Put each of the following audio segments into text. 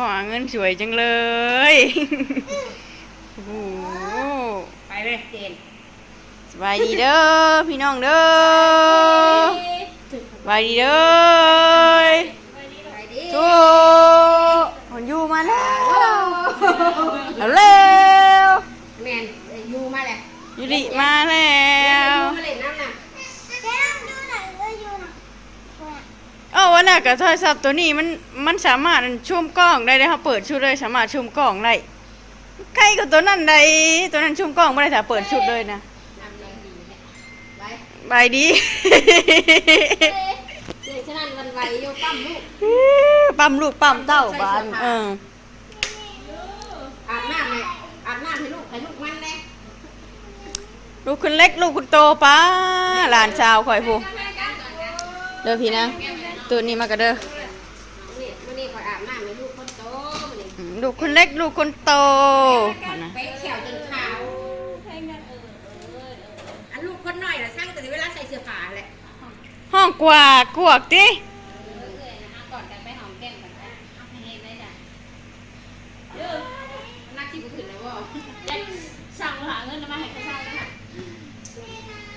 ก็หาเงินสวยจังเลยโอ้โหไปเลยเจนสบายดีเด้อพี่น้องเด้อสบายดีเด้อทุกคนอยู่มาแล้วเร็วแมนยูมาเลยยูริมาแล้วมาเล่นน้ำน่ะวันน่ะกับโทรศัพท์ตัวนี้มันสามารถชุมกล้องได้เลยเขาเปิดชุดเลยสามารถชุมกล้องได้ใครก็ตัวนั้นได้ตัวนั้นชุมกล้องไม่ได้ถ้าเปิดชุดเลยนะบายดีเจ๊ฉะนั้นวันไหวโยปั๊มลูกปั๊มลูกปั๊มเต้าบ้านอาบน้ำเลยอาบน้ำให้ลูกมันเลยลูกคุณเล็กลูกคุณโตป้าหลานสาวคอยผู้เด้อพี่นะตัวนี้มากระเด้อนี่คอยอาบน้ำให้ลูกคนโตลูกคุณเล็กลูกคุณโตไปเขียวจนขาวอันลูกคนน้อยละช่างแต่เวลาใส่เสื้อผ้าแหละห้องกว่ากวกดิก่อนกันไปหอมแก้มก่อนนะเอาให้ได้จ้ะนักที่บุกขึ้นเลยว่าสั่งหาเงินมาให้เขาเช่าแล้วค่ะ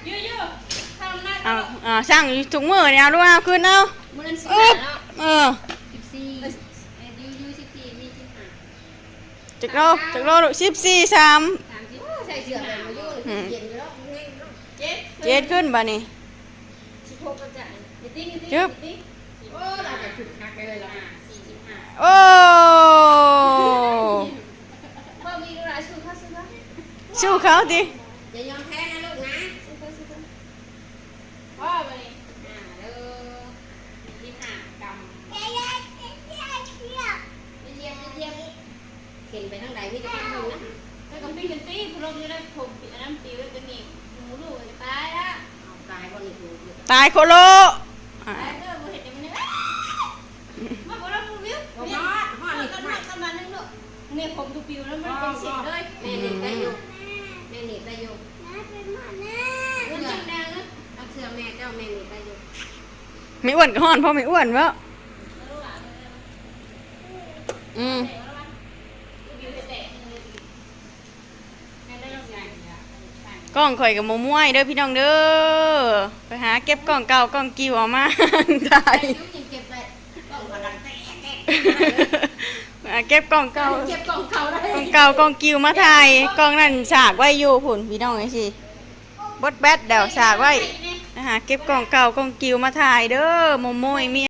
ยืดทำหน้าสั่งถุงมือเนี่ยเอาด้วยเอาขึ้นเอามือนั้นสิบห้าแล้ว14ยู14มี15จักรโล14 3ใส่เสื้อแบบมายุ่งเย็นอยู่แล้วเจ็ดขึ้นบ่นี่16ก็จะจึ๊บโอ้เราจะถึงหักเลยละ45โอ้เพิ่มมีดูหลายสู้เขาสู้เขาดิอย่ายอมแพ้นะลูกนะสู้เขาพ่อไปเด้อ25 กรัมเยี่ยมเห็นไปทางไหนมีแต่ความหงนะแล้วก็ปิ้งกันตีพลมอยู่ได้ผมปิดน้ำปิวแล้วจะหนีหนูลูกจะตายละตายวันนี้ตายโคโลตายเด้อบ่เห็นมันเนี่ยมาบ่รับวิวเนี่ยห่อนี่ก็มาประมาณนึงลูกเนี่ยผมดูปิวแล้วมันเป็นเสียงเลยแม่เน็ตได้อยู่แม่เน็ตได้อยู่เป็นหมาแน่เรื่องจริงแดงนะเอาเสื้อแม่เจ้าแม่เน็ตได้อยู่ไม่อ้วนก็ห่อนเพราะไม่อ้วนวะกล้องข่อยกับโมม่วยเด้อพี่น้องเด้อไปหาเก็บกล้องเก่ากล้องกิ้วออกมาได้เก็บกล้องเก่ากล้องเก่ากล้องกิ้วมาถ่ายกล้องนั่นฉากไว้อยู่ผุ่นพี่น้องไอ้สิบดแบดเดี๋ยวฉากไว้นะฮะเก็บกล้องเก่ากล้องกิ้วมาถ่ายเด้อโมม่วยมี